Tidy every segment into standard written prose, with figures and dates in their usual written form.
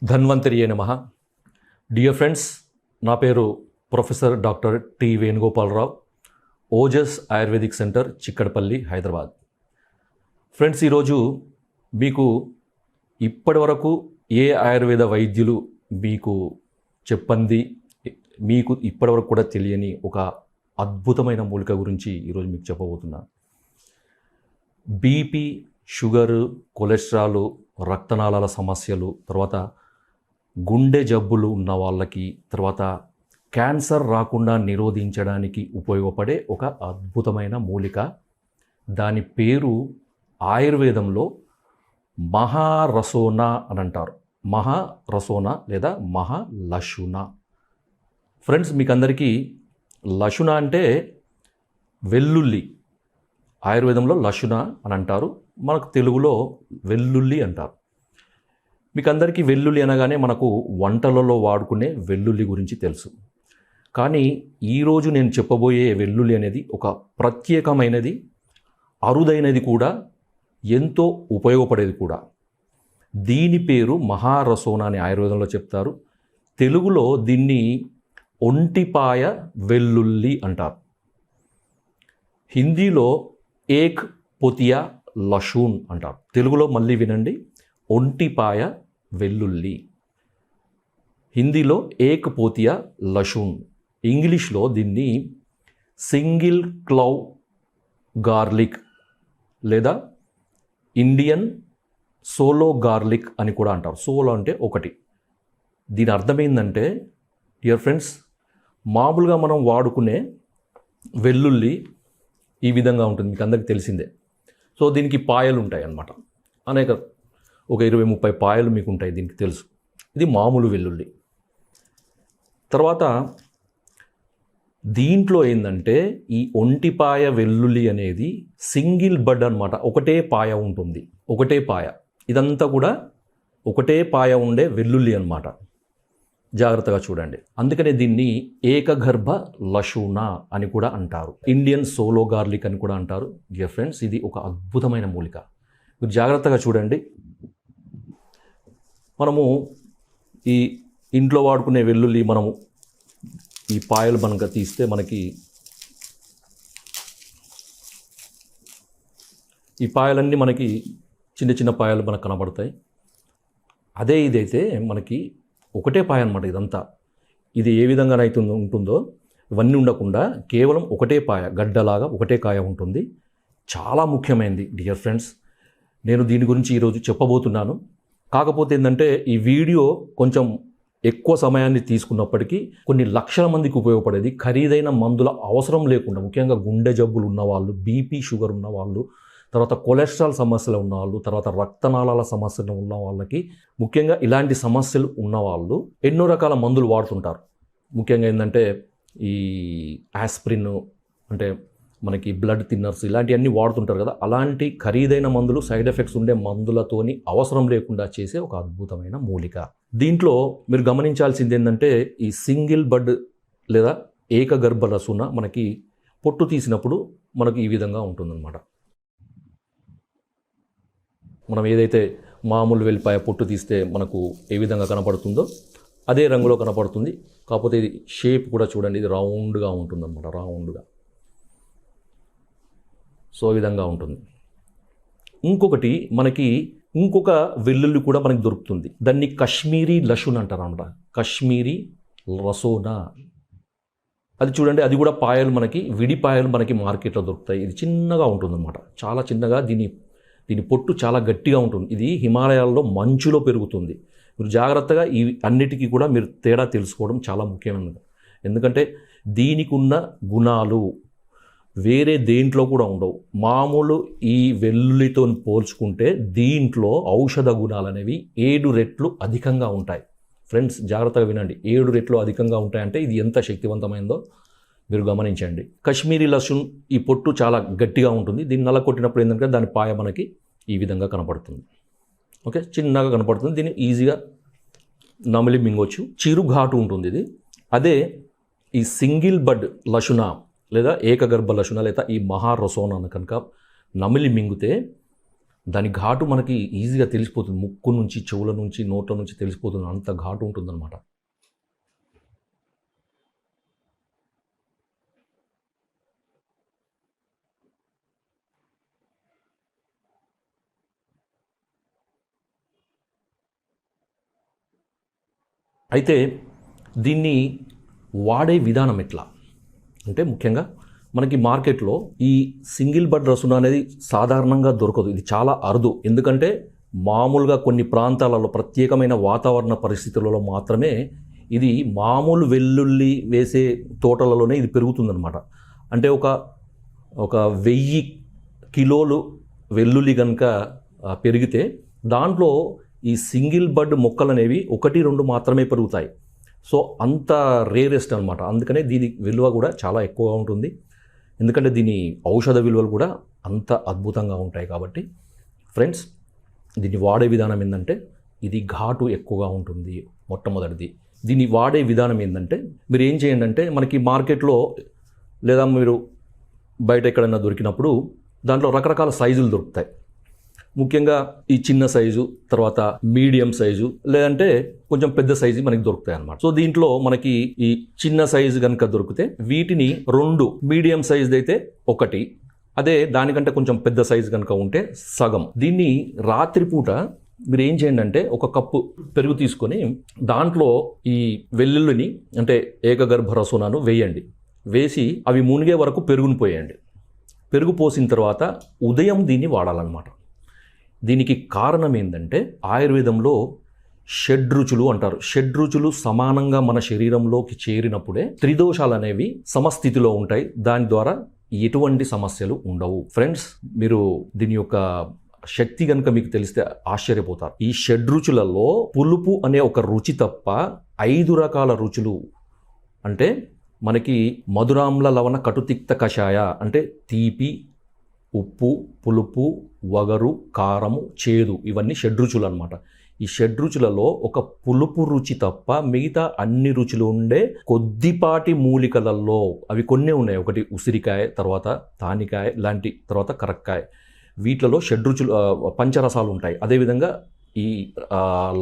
ధన్వంతరియే నమః. Dear friends, నా పేరు professor doctor T Venugopalarao, Ojas ayurvedic centre, Chikkadpally, Hyderabad. Friends, ఈరోజు మీకు ఇప్పటివరకు ఏ ఆయుర్వేద వైద్యులు మీకు చెప్పంది, మీకు ఇప్పటివరకు కూడా తెలియని ఒక అద్భుతమైన మూలిక గురించి ఈరోజు మీకు చెప్పబోతున్నా. బీపీ, షుగరు, కొలెస్ట్రాల్, రక్తనాళాల సమస్యలు, తర్వాత గుండె జబ్బులు ఉన్న వాళ్ళకి, తర్వాత క్యాన్సర్ రాకుండా నిరోధించడానికి ఉపయోగపడే ఒక అద్భుతమైన మూలిక. దాని పేరు ఆయుర్వేదంలో మహారసోనా అని అంటారు. మహారసోనా లేదా మహాలశున. ఫ్రెండ్స్, మీకు అందరికీ లశున అంటే వెల్లుల్లి. ఆయుర్వేదంలో లశున అని అంటారు, మనకు తెలుగులో వెల్లుల్లి అంటారు. మీకు అందరికీ వెల్లుల్లి అనగానే మనకు వంటలలో వాడుకునే వెల్లుల్లి గురించి తెలుసు. కానీ ఈరోజు నేను చెప్పబోయే వెల్లుల్లి అనేది ఒక ప్రత్యేకమైనది, అరుదైనది కూడా, ఎంతో ఉపయోగపడేది కూడా. దీని పేరు మహారసోనా అని ఆయుర్వేదంలో చెప్తారు. తెలుగులో దీన్ని ఒంటిపాయ వెల్లుల్లి అంటారు. హిందీలో ఏక్ పొతియా లషూన్ అంటారు. తెలుగులో మళ్ళీ వినండి, ఒంటిపాయ వెల్లుల్లి. హిందీలో ఏక్ పోతియా లషూన్. ఇంగ్లీష్లో దీన్ని సింగిల్ క్లౌ గార్లిక్ లేదా ఇండియన్ సోలో గార్లిక్ అని కూడా అంటారు. సోలో అంటే ఒకటి. దీని అర్థం ఏంటంటే, డియర్ ఫ్రెండ్స్, మామూలుగా మనం వాడుకునే వెల్లుల్లి ఈ విధంగా ఉంటుంది, మీకు అందరికీ తెలిసిందే. సో దీనికి పాయలు ఉంటాయి అన్నమాట, అనేక ఒక 20-30 పాయలు మీకు ఉంటాయి, దీనికి తెలుసు. ఇది మామూలు వెల్లుల్లి. తర్వాత దీంట్లో ఏంటంటే, ఈ ఒంటిపాయ వెల్లుల్లి అనేది సింగిల్ బడ్ అనమాట. ఒకటే పాయ ఉంటుంది, ఒకటే పాయ. ఇదంతా కూడా ఒకటే పాయ ఉండే వెల్లుల్లి అనమాట. జాగ్రత్తగా చూడండి. అందుకనే దీన్ని ఏకగర్భ లశూన అని కూడా అంటారు. ఇండియన్ సోలో గార్లిక్ అని కూడా అంటారు. డియర్ ఫ్రెండ్స్, ఇది ఒక అద్భుతమైన మూలిక. మీరు జాగ్రత్తగా చూడండి. మనము ఈ ఇంట్లో వాడుకునే వెల్లుల్లి, మనము ఈ పాయలు మనక తీస్తే మనకి ఈ పాయలన్నీ మనకి చిన్న చిన్న పాయలు మనకు కనబడతాయి. అదే ఇదైతే మనకి ఒకటే పాయ అనమాట. ఇదంతా ఇది ఏ విధంగానైతే ఉంటుందో ఇవన్నీ ఉండకుండా కేవలం ఒకటే పాయ, గడ్డలాగా ఒకటే కాయ ఉంటుంది. చాలా ముఖ్యమైనది డియర్ ఫ్రెండ్స్. నేను దీని గురించి ఈరోజు చెప్పబోతున్నాను. కాకపోతే ఏంటంటే, ఈ వీడియో కొంచెం ఎక్కువ సమయాన్ని తీసుకున్నప్పటికీ కొన్ని లక్షల మందికి ఉపయోగపడేది. ఖరీదైన మందుల అవసరం లేకుండా, ముఖ్యంగా గుండె జబ్బులు ఉన్నవాళ్ళు, బీపీ షుగర్ ఉన్నవాళ్ళు, తర్వాత కొలెస్ట్రాల్ సమస్యలు ఉన్నవాళ్ళు, తర్వాత రక్తనాళాల సమస్యలు ఉన్న వాళ్ళకి, ముఖ్యంగా ఇలాంటి సమస్యలు ఉన్నవాళ్ళు ఎన్నో రకాల మందులు వాడుతుంటారు. ముఖ్యంగా ఏంటంటే, ఈ ఆస్ప్రిన్ అంటే మనకి బ్లడ్ థిన్నర్స్ ఇలాంటివన్నీ వాడుతుంటారు కదా. అలాంటి ఖరీదైన మందులు, సైడ్ ఎఫెక్ట్స్ ఉండే మందులతోని అవసరం లేకుండా చేసే ఒక అద్భుతమైన మూలిక. దీంట్లో మీరు గమనించాల్సింది ఏంటంటే, ఈ సింగిల్ బడ్ లేదా ఏకగర్భ లశున మనకి పొట్టు తీసినప్పుడు మనకు ఈ విధంగా ఉంటుందన్నమాట. మనం ఏదైతే మామూలు వెల్లిపాయ పొట్టు తీస్తే మనకు ఏ విధంగా కనపడుతుందో అదే రంగులో కనపడుతుంది. కాకపోతే ఇది షేప్ కూడా చూడండి, ఇది రౌండ్గా ఉంటుందన్నమాట, రౌండ్గా. సో ఈ విధంగా ఉంటుంది. ఇంకొకటి మనకి ఇంకొక వెల్లుల్లి కూడా మనకి దొరుకుతుంది. దాన్ని కశ్మీరీ లశున్ అంటారు అన్నమాట. కశ్మీరీ రసోనా. అది చూడండి, అది కూడా పాయలు మనకి, విడి పాయలు మనకి మార్కెట్లో దొరుకుతాయి. ఇది చిన్నగా ఉంటుందన్నమాట, చాలా చిన్నగా. దీని పొట్టు చాలా గట్టిగా ఉంటుంది. ఇది హిమాలయాల్లో మంచులో పెరుగుతుంది. మీరు జాగ్రత్తగా ఈ అన్నిటికీ కూడా మీరు తేడా తెలుసుకోవడం చాలా ముఖ్యమైనది. ఎందుకంటే దీనికి ఉన్న గుణాలు వేరే దేంట్లో కూడా ఉండవు. మామూలు ఈ వెల్లుల్లితో పోల్చుకుంటే దీంట్లో ఔషధ గుణాలు అనేవి 7 రెట్లు అధికంగా ఉంటాయి. ఫ్రెండ్స్, జాగ్రత్తగా వినండి. 7 రెట్లు అధికంగా ఉంటాయంటే ఇది ఎంత శక్తివంతమైందో మీరు గమనించండి. కశ్మీరీ లశున్ ఈ పొట్టు చాలా గట్టిగా ఉంటుంది. దీన్ని నల్లకొట్టినప్పుడు ఏంటంటే దాని పాయ మనకి ఈ విధంగా కనపడుతుంది. ఓకే, చిన్నగా కనపడుతుంది. దీన్ని ఈజీగా నమిలి మింగొచ్చు. చిరుఘాటు ఉంటుంది ఇది. అదే ఈ సింగిల్ బడ్ లశున లేదా ఏకగర్భ లశున లేదా ఈ మహారసోనా కనుక నమిలి మింగితే దాని ఘాటు మనకి ఈజీగా తెలిసిపోతుంది. ముక్కు నుంచి, చెవుల నుంచి, నోట్ల నుంచి తెలిసిపోతుంది. అంత ఘాటు ఉంటుందన్నమాట. అయితే దీన్ని వాడే విధానం ఎట్లా అంటే, ముఖ్యంగా మనకి మార్కెట్లో ఈ సింగిల్ బడ్ రసున అనేది సాధారణంగా దొరకదు. ఇది చాలా అరుదు. ఎందుకంటే మామూలుగా కొన్ని ప్రాంతాలలో ప్రత్యేకమైన వాతావరణ పరిస్థితులలో మాత్రమే ఇది మామూలు వెల్లుల్లి వేసే తోటలలోనే ఇది పెరుగుతుందన్నమాట. అంటే ఒక 1000 కిలోలు వెల్లుల్లి కనుక పెరిగితే దాంట్లో ఈ సింగిల్ బడ్ మొక్కలు అనేవి 1-2 మాత్రమే పెరుగుతాయి. సో అంత రేరెస్ట్ అనమాట. అందుకనే దీని విలువ కూడా చాలా ఎక్కువగా ఉంటుంది. ఎందుకంటే దీని ఔషధ విలువలు కూడా అంత అద్భుతంగా ఉంటాయి. కాబట్టి ఫ్రెండ్స్, దీన్ని వాడే విధానం ఏంటంటే, ఇది ఘాటు ఎక్కువగా ఉంటుంది. మొట్టమొదటిది దీన్ని వాడే విధానం ఏంటంటే, మీరు ఏం చేయండి అంటే, మనకి మార్కెట్లో లేదా మీరు బయట ఎక్కడైనా దొరికినప్పుడు దాంట్లో రకరకాల సైజులు దొరుకుతాయి. ముఖ్యంగా ఈ చిన్న సైజు, తర్వాత మీడియం సైజు, లేదంటే కొంచెం పెద్ద సైజు మనకి దొరుకుతాయి అన్నమాట. సో దీంట్లో మనకి ఈ చిన్న సైజు కనుక దొరికితే వీటిని 2, మీడియం సైజు అయితే 1, అదే దానికంటే కొంచెం పెద్ద సైజు కనుక ఉంటే సగం. దీన్ని రాత్రిపూట మీరు ఏం చేయండి అంటే, ఒక కప్పు పెరుగు తీసుకొని దాంట్లో ఈ వెల్లుల్లిని అంటే ఏకగర్భ రసునాను వేయండి. వేసి అవి మునిగే వరకు పెరుగును పోయండి. పెరుగు పోసిన తర్వాత ఉదయం దీన్ని వాడాలన్నమాట. దీనికి కారణం ఏంటంటే, ఆయుర్వేదంలో షడ్రుచులు అంటారు. షడ్రుచులు సమానంగా మన శరీరంలోకి చేరినప్పుడే త్రిదోషాలు అనేవి సమస్థితిలో ఉంటాయి. దాని ద్వారా ఎటువంటి సమస్యలు ఉండవు. ఫ్రెండ్స్, మీరు దీని యొక్క శక్తి కనుక మీకు తెలిస్తే ఆశ్చర్యపోతారు. ఈ షడ్రుచులలో పులుపు అనే ఒక రుచి తప్ప 5 రకాల రుచులు, అంటే మనకి మధురామ్ల లవణ కటుతిక్త కషాయ అంటే తీపి, ఉప్పు, పులుపు, వగరు, కారము, చేదు, ఇవన్నీ షడ్రుచులు అనమాట. ఈ షడ్రుచులలో ఒక పులుపు రుచి తప్ప మిగతా అన్ని రుచులు ఉండే కొద్దిపాటి మూలికలలో అవి కొన్నే ఉన్నాయి. ఒకటి ఉసిరికాయ, తర్వాత తానికాయ లాంటి, తర్వాత కరక్కాయ. వీటిలలో షడ్రుచులు పంచరసాలు ఉంటాయి. అదేవిధంగా ఈ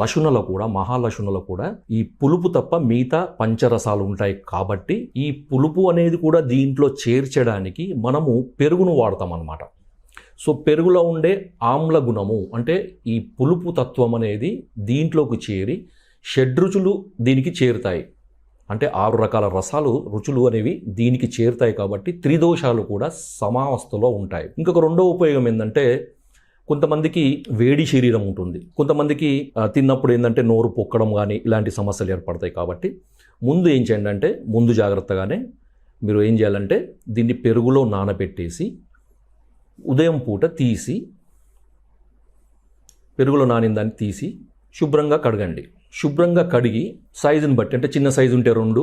లశునలో కూడా, మహాలశునలో కూడా ఈ పులుపు తప్ప మిగతా పంచరసాలు ఉంటాయి. కాబట్టి ఈ పులుపు అనేది కూడా దీంట్లో చేర్చడానికి మనము పెరుగును వాడతాం అన్నమాట. సో పెరుగులో ఉండే ఆమ్ల గుణము అంటే ఈ పులుపు తత్వం అనేది దీంట్లోకి చేరి షడ్రుచులు దీనికి చేరుతాయి. అంటే 6 రకాల రుచులు అనేవి దీనికి చేరుతాయి. కాబట్టి త్రిదోషాలు కూడా సమావస్థలో ఉంటాయి. ఇంకొక రెండో ఉపయోగం ఏంటంటే, కొంతమందికి వేడి శరీరం ఉంటుంది. కొంతమందికి తిన్నప్పుడు ఏంటంటే నోరు పొక్కడం కానీ ఇలాంటి సమస్యలు ఏర్పడతాయి. కాబట్టి ముందు ఏం చేయండి అంటే, ముందు జాగ్రత్తగానే మీరు ఏం చేయాలంటే, దీన్ని పెరుగులో నానబెట్టేసి ఉదయం పూట తీసి, పెరుగులో నానిన దాన్ని తీసి శుభ్రంగా కడగండి. శుభ్రంగా కడిగి సైజుని బట్టి, అంటే చిన్న సైజు ఉంటే 2,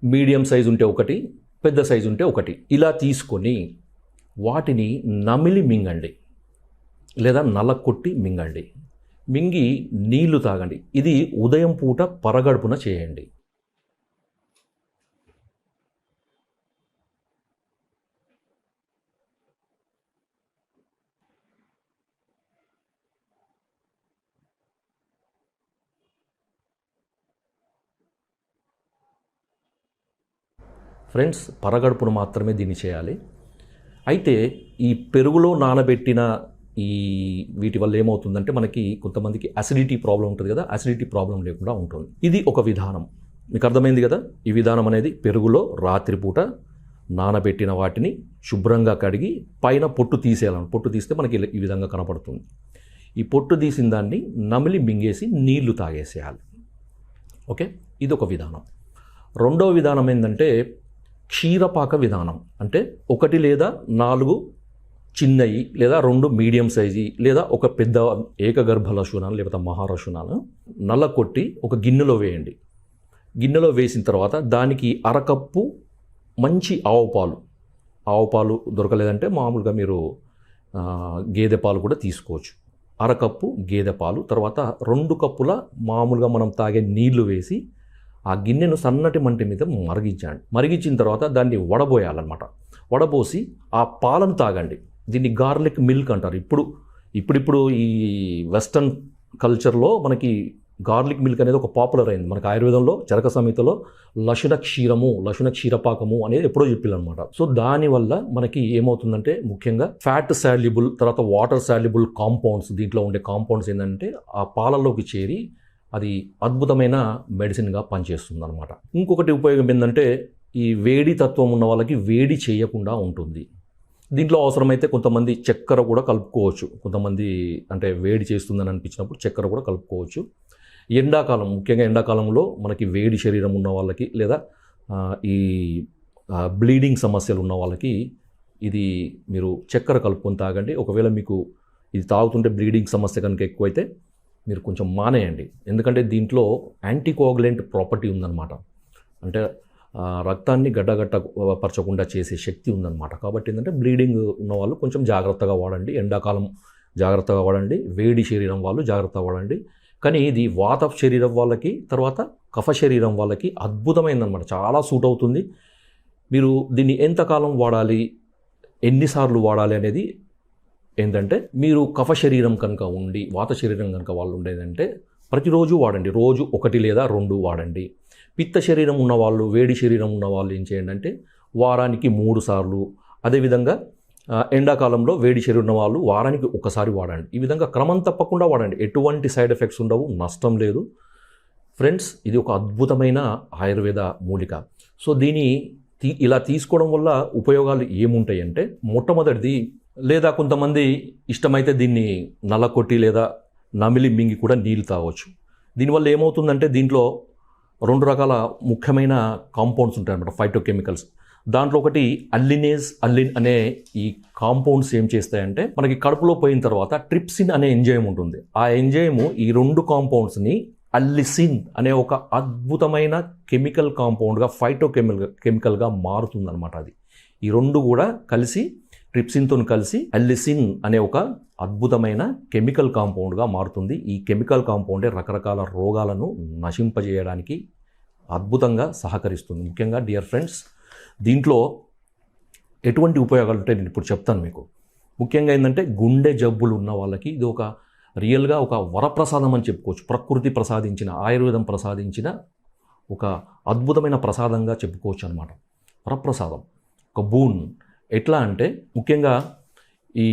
మీడియం సైజు ఉంటే 1, పెద్ద సైజు ఉంటే 1, ఇలా తీసుకొని వాటిని నమిలి మింగండి లేదా నలకొట్టి మింగండి. మింగి నీళ్లు తాగండి. ఇది ఉదయం పూట పరగడుపున చేయండి. ఫ్రెండ్స్, పరగడుపున మాత్రమే దీన్ని చేయాలి. అయితే ఈ పెరుగులో నానబెట్టిన వీటి వల్ల ఏమవుతుందంటే, మనకి కొంతమందికి అసిడిటీ ప్రాబ్లం ఉంటుంది కదా, అసిడిటీ ప్రాబ్లం లేకుండా ఉంటుంది. ఇది ఒక విధానం. మీకు అర్థమైంది కదా. ఈ విధానం అనేది పెరుగులో రాత్రిపూట నానబెట్టిన వాటిని శుభ్రంగా కడిగి పైన పొట్టు తీసేయాలని. పొట్టు తీస్తే మనకి ఈ విధంగా కనపడుతుంది. ఈ పొట్టు తీసిన దాన్ని నమిలి మింగేసి నీళ్లు తాగేసేయాలి. ఓకే, ఇది ఒక విధానం. రెండో విధానం ఏంటంటే క్షీరపాక విధానం. అంటే 1 లేదా 4 చిన్నవి లేదా 2 మీడియం సైజు లేదా ఒక పెద్ద ఏకగర్భ లశునాలు లేకపోతే మహాలశునాలు నల్లకొట్టి ఒక గిన్నెలో వేయండి. గిన్నెలో వేసిన తర్వాత దానికి అరకప్పు మంచి ఆవు పాలు దొరకలేదంటే మామూలుగా మీరు గేదె పాలు కూడా తీసుకోవచ్చు. అరకప్పు గేదె పాలు, తర్వాత 2 కప్పుల మామూలుగా మనం తాగే నీళ్లు వేసి ఆ గిన్నెను సన్నటి మంటి మీద మరిగించండి. మరిగించిన తర్వాత దాన్ని వడబోయాలన్నమాట. వడబోసి ఆ పాలను తాగండి. దీన్ని గార్లిక్ మిల్క్ అంటారు. ఇప్పుడు ఇప్పుడిప్పుడు ఈ వెస్టర్న్ కల్చర్లో మనకి గార్లిక్ మిల్క్ అనేది ఒక పాపులర్ అయింది. మనకి ఆయుర్వేదంలో చరక సంహితలో లశున క్షీరపాకము అనేది ఎప్పుడో చెప్పారనమాట. సో దానివల్ల మనకి ఏమవుతుందంటే ముఖ్యంగా ఫ్యాట్ శాల్యుబుల్ తర్వాత వాటర్ శాల్యుబుల్ కాంపౌండ్స్, దీంట్లో ఉండే కాంపౌండ్స్ ఏంటంటే ఆ పాలల్లోకి చేరి అది అద్భుతమైన మెడిసిన్గా పనిచేస్తుంది అనమాట. ఇంకొకటి ఉపయోగం ఏంటంటే ఈ వేడి తత్వం ఉన్న వాళ్ళకి వేడి చేయకుండా ఉంటుంది. దీంట్లో అవసరమైతే కొంతమంది చక్కెర కూడా కలుపుకోవచ్చు. కొంతమంది అంటే వేడి చేస్తుందని అనిపించినప్పుడు చక్కెర కూడా కలుపుకోవచ్చు. ఎండాకాలం, ముఖ్యంగా ఎండాకాలంలో మనకి వేడి శరీరం ఉన్న వాళ్ళకి లేదా ఈ బ్లీడింగ్ సమస్యలు ఉన్న వాళ్ళకి ఇది మీరు చక్కెర కలుపుకొని తాగండి. ఒకవేళ మీకు ఇది తాగుతుంటే బ్లీడింగ్ సమస్య కనుక ఎక్కువైతే మీరు కొంచెం మానేయండి. ఎందుకంటే దీంట్లో యాంటీకోగులెంట్ ప్రాపర్టీ ఉందన్నమాట. అంటే రక్తాన్ని పరచకుండా చేసే శక్తి ఉందన్నమాట. కాబట్టి ఏంటంటే బ్లీడింగ్ ఉన్న వాళ్ళు కొంచెం జాగ్రత్తగా వాడండి. ఎండాకాలం జాగ్రత్తగా వాడండి. వేడి శరీరం వాళ్ళు జాగ్రత్తగా వాడండి. కానీ ఇది వాత శరీరం వాళ్ళకి తర్వాత కఫ శరీరం వాళ్ళకి అద్భుతమైందనమాట. చాలా సూట్ అవుతుంది. మీరు దీన్ని ఎంతకాలం వాడాలి, ఎన్నిసార్లు వాడాలి అనేది ఏంటంటే మీరు కఫ శరీరం కనుక ఉండి వాత శరీరం కనుక వాళ్ళు ఉండేదంటే ప్రతిరోజు వాడండి. రోజు 1 లేదా 2 వాడండి. పిత్త శరీరం ఉన్నవాళ్ళు, వేడి శరీరం ఉన్నవాళ్ళు ఏం చేయండి అంటే వారానికి 3 సార్లు. అదేవిధంగా ఎండాకాలంలో వేడి శరీరం ఉన్న వాళ్ళు వారానికి 1 సారి వాడండి. ఈ విధంగా క్రమం తప్పకుండా వాడండి. ఎటువంటి సైడ్ ఎఫెక్ట్స్ ఉండవు, నష్టం లేదు. ఫ్రెండ్స్, ఇది ఒక అద్భుతమైన ఆయుర్వేద మూలిక. సో దీన్ని ఇలా తీసుకోవడం వల్ల ఉపయోగాలు ఏముంటాయి అంటే మొట్టమొదటిది, లేదా కొంతమంది ఇష్టమైతే దీన్ని నల్లకొట్టి లేదా నమిలి మింగి కూడా నీళ్ళు తాగవచ్చు. దీనివల్ల ఏమవుతుందంటే దీంట్లో 2 రకాల ముఖ్యమైన కాంపౌండ్స్ ఉంటాయి అన్నమాట, ఫైటోకెమికల్స్. దాంట్లో ఒకటి అల్లిన్ అనే ఈ కాంపౌండ్స్ ఏం చేస్తాయంటే మనకి కడుపులో పోయిన తర్వాత ట్రిప్సిన్ అనే ఎంజైమ్ ఉంటుంది. ఆ ఎంజైమ్ ఈ 2 కాంపౌండ్స్ని అల్లిసిన్ అనే ఒక అద్భుతమైన కెమికల్ కాంపౌండ్గా కెమికల్గా మారుతుందన్నమాట. అది ఈ 2 కూడా కలిసి ట్రిప్సిన్తో కలిసి అల్లిసిన్ అనే ఒక అద్భుతమైన కెమికల్ కాంపౌండ్గా మారుతుంది. ఈ కెమికల్ కాంపౌండే రకరకాల రోగాలను నశింపజేయడానికి అద్భుతంగా సహకరిస్తుంది. ముఖ్యంగా డియర్ ఫ్రెండ్స్, దీంట్లో ఎటువంటి ఉపయోగాలు ఉంటాయి నేను ఇప్పుడు చెప్తాను మీకు. ముఖ్యంగా ఏంటంటే గుండె జబ్బులు ఉన్న వాళ్ళకి ఇది ఒక రియల్గా ఒక వరప్రసాదం అని చెప్పుకోవచ్చు. ప్రకృతి ప్రసాదించిన, ఆయుర్వేదం ప్రసాదించిన ఒక అద్భుతమైన ప్రసాదంగా చెప్పుకోవచ్చు అనమాట. వరప్రసాదం, ఒక బూన్. ఎట్లా అంటే ముఖ్యంగా ఈ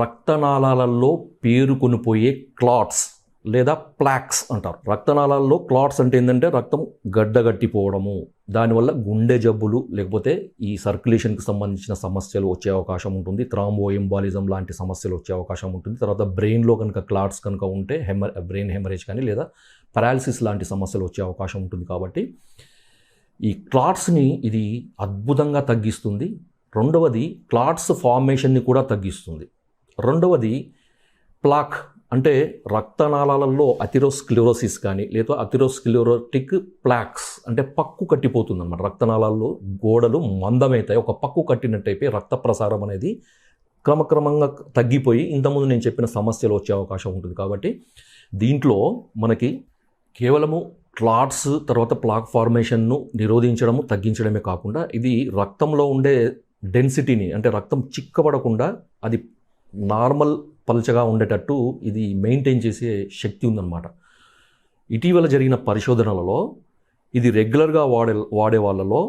రక్తనాళాలలో పేరుకొనిపోయే క్లాట్స్ లేదా ప్లాక్స్ అంటారు. రక్తనాళాల్లో క్లాట్స్ అంటే ఏంటంటే రక్తం గడ్డగట్టిపోవడము, దానివల్ల గుండె జబ్బులు లేకపోతే ఈ సర్క్యులేషన్కి సంబంధించిన సమస్యలు వచ్చే అవకాశం ఉంటుంది. థ్రాంబో ఎంబాలిజం లాంటి సమస్యలు వచ్చే అవకాశం ఉంటుంది. తర్వాత బ్రెయిన్లో కనుక క్లాట్స్ కనుక ఉంటే బ్రెయిన్ హెమరేజ్ కానీ లేదా పారాలిసిస్ లాంటి సమస్యలు వచ్చే అవకాశం ఉంటుంది. కాబట్టి ఈ క్లాట్స్ని ఇది అద్భుతంగా తగ్గిస్తుంది. రెండవది క్లాట్స్ ఫార్మేషన్ని కూడా తగ్గిస్తుంది. రెండవది ప్లాక్ అంటే రక్తనాళాలలో అథెరోస్క్లెరోసిస్ కానీ లేదా అథెరోస్క్లెరోటిక్ ప్లాక్స్ అంటే పక్కు కట్టిపోతుంది అన్నమాట. రక్తనాళాల్లో గోడలు మందమవుతాయి, ఒక పక్కు కట్టినట్టయిపోయి రక్త ప్రసారం అనేది క్రమక్రమంగా తగ్గిపోయి ఇంతకుముందు నేను చెప్పిన సమస్యలు వచ్చే అవకాశం ఉంటుంది. కాబట్టి దీంట్లో మనకి కేవలము క్లాట్స్ తర్వాత ప్లాక్ ఫార్మేషన్ను నిరోధించడము తగ్గించడమే కాకుండా ఇది రక్తంలో ఉండే డెన్సిటీని అంటే రక్తం చిక్కబడకుండా అది నార్మల్ పల్చగా ఉండేటట్టు ఇది మెయింటైన్ చేసే శక్తి ఉందన్నమాట. ఇటీవల జరిగిన పరిశోధనలలో ఇది రెగ్యులర్గా వాడే వాళ్ళలో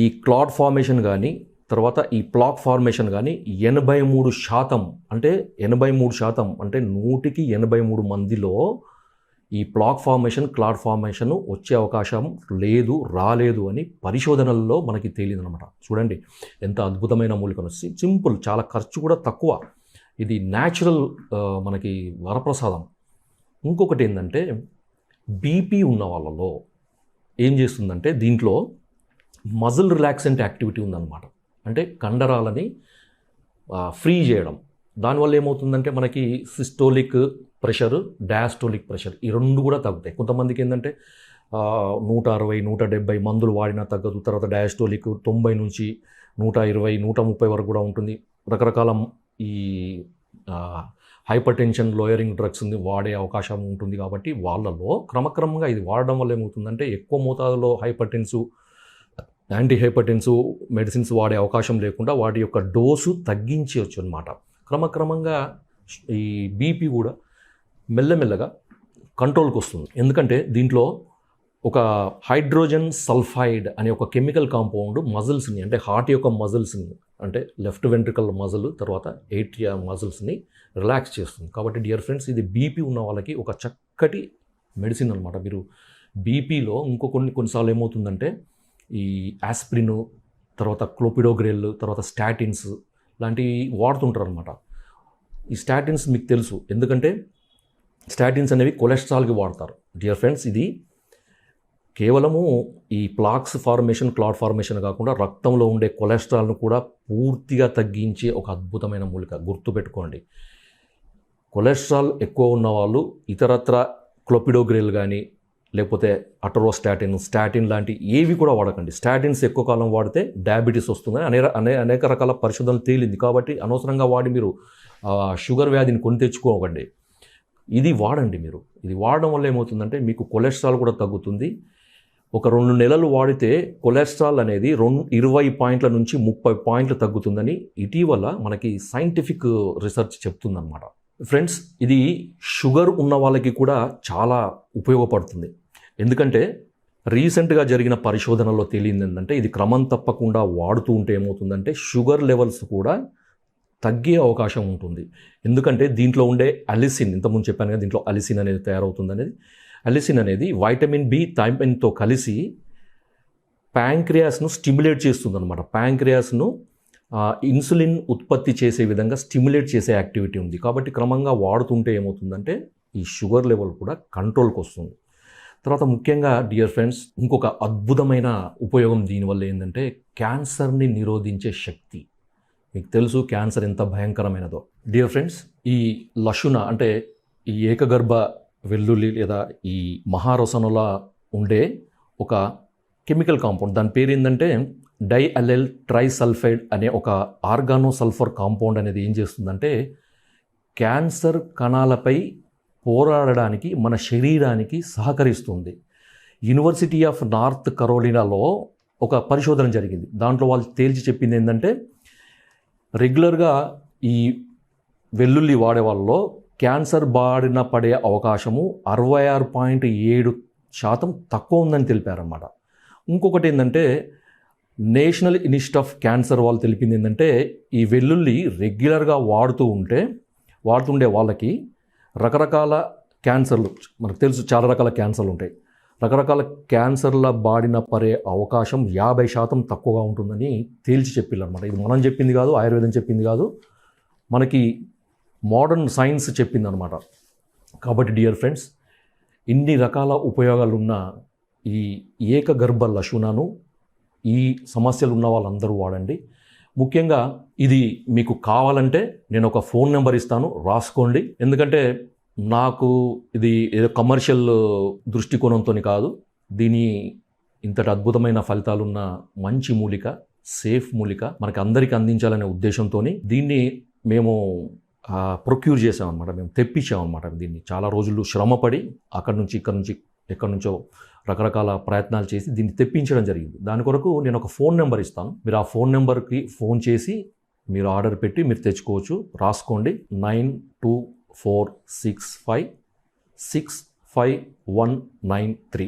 ఈ క్లాట్ ఫార్మేషన్ కానీ తర్వాత ఈ ప్లాక్ ఫార్మేషన్ కానీ 83% అంటే 83% అంటే 100కి 83 మందిలో ఈ ప్లాక్ ఫార్మేషన్ క్లాట్ ఫార్మేషన్ వచ్చే అవకాశం రాలేదు అని పరిశోధనల్లో మనకి తేలిందనమాట. చూడండి ఎంత అద్భుతమైన మూలికను. సింపుల్, చాలా ఖర్చు కూడా తక్కువ. ఇది న్యాచురల్ మనకి వరప్రసాదం. ఇంకొకటి ఏంటంటే బీపీ ఉన్న వాళ్ళలో ఏం చేస్తుందంటే దీంట్లో మజిల్ రిలాక్సెంట్ యాక్టివిటీ ఉందన్నమాట. అంటే కండరాలని ఫ్రీ చేయడం. దానివల్ల ఏమవుతుందంటే మనకి సిస్టోలిక్ ప్రెషర్, డయాస్టోలిక్ ప్రెషర్ ఈ 2 కూడా తగ్గుతాయి. కొంతమందికి ఏంటంటే 160, 170 మందులు వాడినా తగ్గదు. తర్వాత డయాస్టోలిక్ 90 నుంచి 120, 130 వరకు కూడా ఉంటుంది. రకరకాల ఈ హైపర్ టెన్షన్ లోయరింగ్ డ్రగ్స్ వాడే అవకాశం ఉంటుంది. కాబట్టి వాళ్ళలో క్రమక్రమంగా ఇది వాడడం వల్ల ఏమవుతుందంటే ఎక్కువ మోతాదులో యాంటీ హైపర్టెన్సివ్ మెడిసిన్స్ వాడే అవకాశం లేకుండా వాటి యొక్క డోసు తగ్గించవచ్చు అనమాట. క్రమక్రమంగా ఈ బీపీ కూడా మెల్లమెల్లగా కంట్రోల్కి వస్తుంది. ఎందుకంటే దీంట్లో ఒక హైడ్రోజన్ సల్ఫైడ్ అనే ఒక కెమికల్ కాంపౌండ్ మజిల్స్ని, అంటే హార్ట్ యొక్క మజిల్స్ని, అంటే లెఫ్ట్ వెంట్రికల్ మజిల్ తర్వాత ఏట్రియా మజిల్స్ని రిలాక్స్ చేస్తుంది. కాబట్టి డియర్ ఫ్రెండ్స్, ఇది బీపీ ఉన్న వాళ్ళకి ఒక చక్కటి మెడిసిన్ అనమాట. మీరు బీపీలో కొన్నిసార్లు ఏమవుతుందంటే ఈ ఆస్పిరిన్, తర్వాత క్లోపిడోగ్రెల్, తర్వాత స్టాటిన్స్ లాంటివి వాడుతుంటారు అనమాట. ఈ స్టాటిన్స్ మీకు తెలుసు, ఎందుకంటే స్టాటిన్స్ అనేవి కొలెస్ట్రాల్కి వాడతారు. డియర్ ఫ్రెండ్స్, ఇది కేవలము ఈ ప్లాక్స్ ఫార్మేషన్, క్లాట్ ఫార్మేషన్ కాకుండా రక్తంలో ఉండే కొలెస్ట్రాల్ను కూడా పూర్తిగా తగ్గించే ఒక అద్భుతమైన మూలిక. గుర్తుపెట్టుకోండి, కొలెస్ట్రాల్ ఎక్కువ ఉన్న వాళ్ళు ఇతరత్ర క్లోపిడోగ్రెల్ కానీ లేకపోతే స్టాటిన్ లాంటి ఏవి కూడా వాడకండి. స్టాటిన్స్ ఎక్కువ కాలం వాడితే డయాబెటీస్ వస్తుందని అనేక రకాల పరిశోధనలు తేలింది. కాబట్టి అనవసరంగా వాడి మీరు షుగర్ వ్యాధిని కొని తెచ్చుకోకండి. ఇది వాడండి. మీరు ఇది వాడడం వల్ల ఏమవుతుందంటే మీకు కొలెస్ట్రాల్ కూడా తగ్గుతుంది. ఒక 2 నెలలు వాడితే కొలెస్ట్రాల్ అనేది 20 పాయింట్ల నుంచి 30 పాయింట్లు తగ్గుతుందని ఇటీవల మనకి సైంటిఫిక్ రీసెర్చ్ చెప్తుందన్నమాట. ఫ్రెండ్స్, ఇది షుగర్ ఉన్న వాళ్ళకి కూడా చాలా ఉపయోగపడుతుంది. ఎందుకంటే రీసెంట్గా జరిగిన పరిశోధనలో తేలింది ఏంటంటే ఇది క్రమం తప్పకుండా వాడుతూ ఉంటే ఏమవుతుందంటే షుగర్ లెవెల్స్ కూడా తగ్గే అవకాశం ఉంటుంది. ఎందుకంటే దీంట్లో ఉండే అలిసిన్, ఇంతకుముందు చెప్పాను కదా, దీంట్లో అలిసిన్ అనేది తయారవుతుంది అనేది. అలిసిన్ అనేది వైటమిన్ బి థైమిన్తో కలిసి ప్యాంక్రియాస్ను స్టిమ్యులేట్ చేస్తుంది అనమాట. ప్యాంక్రియాస్ను ఇన్సులిన్ ఉత్పత్తి చేసే విధంగా స్టిమ్యులేట్ చేసే యాక్టివిటీ ఉంది. కాబట్టి క్రమంగా వాడుతుంటే ఏమవుతుందంటే ఈ షుగర్ లెవెల్ కూడా కంట్రోల్కి వస్తుంది. తర్వాత ముఖ్యంగా డియర్ ఫ్రెండ్స్, ఇంకొక అద్భుతమైన ఉపయోగం దీనివల్ల ఏంటంటే క్యాన్సర్ని నిరోధించే శక్తి. మీకు తెలుసు క్యాన్సర్ ఎంత భయంకరమైనదో. డియర్ ఫ్రెండ్స్, ఈ లశున అంటే ఈ ఏకగర్భ వెల్లుల్లి లేదా ఈ మహారసనులా ఉండే ఒక కెమికల్ కాంపౌండ్, దాని పేరు ఏంటంటే డైఅలెల్ ట్రైసల్ఫైడ్ అనే ఒక ఆర్గానోసల్ఫర్ కాంపౌండ్ అనేది ఏం చేస్తుందంటే క్యాన్సర్ కణాలపై పోరాడడానికి మన శరీరానికి సహకరిస్తుంది. యూనివర్సిటీ ఆఫ్ నార్త్ కరోలినాలో ఒక పరిశోధన జరిగింది. దాంట్లో వాళ్ళు తేల్చి చెప్పింది ఏంటంటే రెగ్యులర్గా ఈ వెల్లుల్లి వాడే వాళ్ళలో క్యాన్సర్ బారిన పడే అవకాశము 66.7% తక్కువ ఉందని తెలిపారన్నమాట. ఇంకొకటి ఏంటంటే నేషనల్ ఇన్స్టిట్యూట్ ఆఫ్ క్యాన్సర్ వాళ్ళు తెలిపింది ఏంటంటే ఈ వెల్లుల్లి రెగ్యులర్గా వాడుతుండే వాళ్ళకి రకరకాల క్యాన్సర్లు, మనకు తెలుసు చాలా రకాల క్యాన్సర్లు ఉంటాయి, రకరకాల క్యాన్సర్ల బారిన పడే అవకాశం 50% తక్కువగా ఉంటుందని తేల్చి చెప్పిల్లన్నమాట. ఇది మనం చెప్పింది కాదు, ఆయుర్వేదం చెప్పింది కాదు, మనకి మోడర్న్ సైన్స్ చెప్పింది అనమాట. కాబట్టి డియర్ ఫ్రెండ్స్, ఇన్ని రకాల ఉపయోగాలున్న ఈ ఏకగర్భ లశునను ఈ సమస్యలు ఉన్న వాళ్ళందరూ వాడండి. ముఖ్యంగా ఇది మీకు కావాలంటే నేను ఒక ఫోన్ నెంబర్ ఇస్తాను, రాసుకోండి. ఎందుకంటే నాకు ఇది ఏదో కమర్షియల్ దృష్టికోణంతో కాదు, దీని ఇంతటి అద్భుతమైన ఫలితాలున్న మంచి మూలిక, సేఫ్ మూలిక మనకి అందరికీ అందించాలనే ఉద్దేశంతో దీన్ని మేము ప్రొక్యూర్ చేసామన్నమాట. మేము తెప్పించామన్నమాట. దీన్ని చాలా రోజులు శ్రమపడి అక్కడి నుంచి ఎక్కడి నుంచో రకరకాల ప్రయత్నాలు చేసి దీన్ని తెప్పించడం జరిగింది. దాని కొరకు నేను ఒక ఫోన్ నెంబర్ ఇస్తాను. మీరు ఆ ఫోన్ నెంబర్కి ఫోన్ చేసి మీరు ఆర్డర్ పెట్టి మీరు తెచ్చుకోవచ్చు. రాసుకోండి, 9246565193.